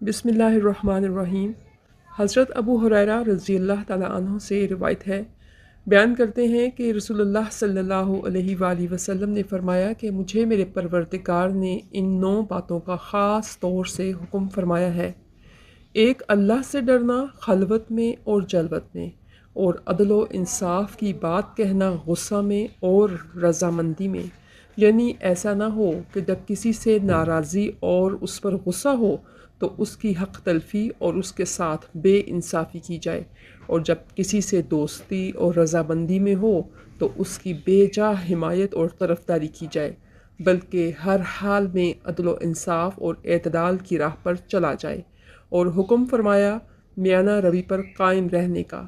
بسم اللہ الرحمن الرحیم۔ حضرت ابو ہریرہ رضی اللہ تعالیٰ عنہ سے روایت ہے، بیان کرتے ہیں کہ رسول اللہ صلی اللہ علیہ وآلہ وسلم نے فرمایا کہ مجھے میرے پروردگار نے ان 9 باتوں کا خاص طور سے حکم فرمایا ہے۔ ایک، اللہ سے ڈرنا خلوت میں اور جلوت میں، اور عدل و انصاف کی بات کہنا غصہ میں اور رضامندی میں، یعنی ایسا نہ ہو کہ جب کسی سے ناراضی اور اس پر غصہ ہو تو اس کی حق تلفی اور اس کے ساتھ بے انصافی کی جائے، اور جب کسی سے دوستی اور رضامندی میں ہو تو اس کی بے جا حمایت اور طرفداری کی جائے، بلکہ ہر حال میں عدل و انصاف اور اعتدال کی راہ پر چلا جائے۔ اور حکم فرمایا میانہ روی پر قائم رہنے کا،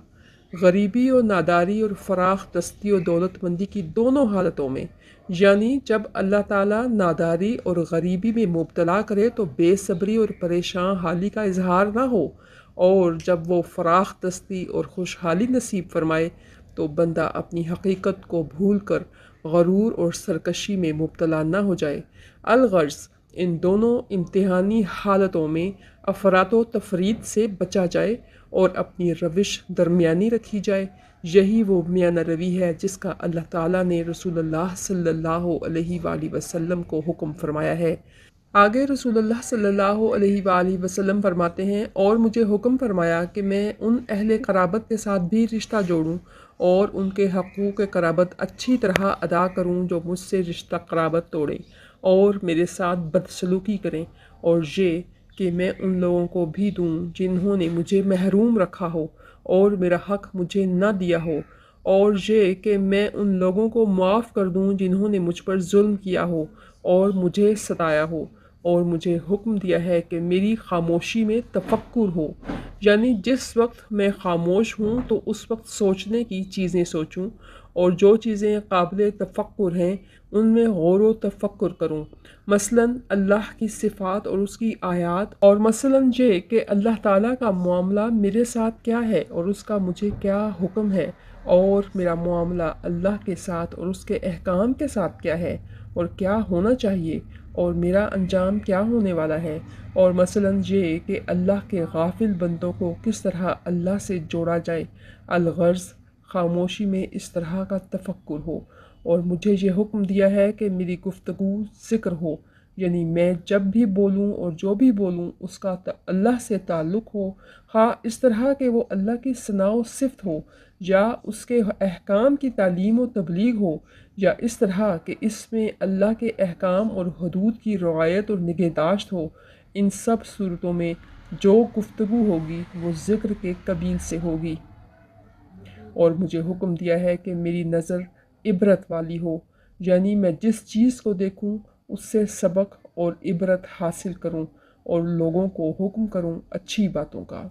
غریبی و ناداری اور فراخ دستی و دولت مندی کی دونوں حالتوں میں، یعنی جب اللہ تعالیٰ ناداری اور غریبی میں مبتلا کرے تو بے صبری اور پریشان حالی کا اظہار نہ ہو، اور جب وہ فراخ دستی اور خوشحالی نصیب فرمائے تو بندہ اپنی حقیقت کو بھول کر غرور اور سرکشی میں مبتلا نہ ہو جائے۔ الغرض ان دونوں امتحانی حالتوں میں افراط و تفریط سے بچا جائے اور اپنی روش درمیانی رکھی جائے۔ یہی وہ میانہ روی ہے جس کا اللہ تعالیٰ نے رسول اللہ صلی اللہ علیہ وآلہ وسلم کو حکم فرمایا ہے۔ آگے رسول اللہ صلی اللہ علیہ وآلہ وسلم فرماتے ہیں، اور مجھے حکم فرمایا کہ میں ان اہل قرابت کے ساتھ بھی رشتہ جوڑوں اور ان کے حقوق قرابت اچھی طرح ادا کروں جو مجھ سے رشتہ قرابت توڑیں اور میرے ساتھ بدسلوکی کریں، اور یہ کہ میں ان لوگوں کو بھی دوں جنہوں نے مجھے محروم رکھا ہو اور میرا حق مجھے نہ دیا ہو، اور یہ کہ میں ان لوگوں کو معاف کر دوں جنہوں نے مجھ پر ظلم کیا ہو اور مجھے ستایا ہو، اور مجھے حکم دیا ہے کہ میری خاموشی میں تفکر ہو، یعنی جس وقت میں خاموش ہوں تو اس وقت سوچنے کی چیزیں سوچوں، اور جو چیزیں قابل تفکر ہیں ان میں غور و تفکر کروں، مثلاً اللہ کی صفات اور اس کی آیات، اور مثلاً یہ کہ اللہ تعالیٰ کا معاملہ میرے ساتھ کیا ہے اور اس کا مجھے کیا حکم ہے، اور میرا معاملہ اللہ کے ساتھ اور اس کے احکام کے ساتھ کیا ہے اور کیا ہونا چاہیے، اور میرا انجام کیا ہونے والا ہے، اور مثلاً یہ کہ اللہ کے غافل بندوں کو کس طرح اللہ سے جوڑا جائے۔ الغرض خاموشی میں اس طرح کا تفکر ہو، اور مجھے یہ حکم دیا ہے کہ میری گفتگو ذکر ہو، یعنی میں جب بھی بولوں اور جو بھی بولوں اس کا اللہ سے تعلق ہو، خواہ اس طرح کہ وہ اللہ کی ثنا و صفت ہو، یا اس کے احکام کی تعلیم و تبلیغ ہو، یا اس طرح کہ اس میں اللہ کے احکام اور حدود کی رعایت اور نگہداشت ہو۔ ان سب صورتوں میں جو گفتگو ہوگی وہ ذکر کے قبیل سے ہوگی۔ اور مجھے حکم دیا ہے کہ میری نظر عبرت والی ہو، یعنی میں جس چیز کو دیکھوں اس سے سبق اور عبرت حاصل کروں، اور لوگوں کو حکم کروں اچھی باتوں کا۔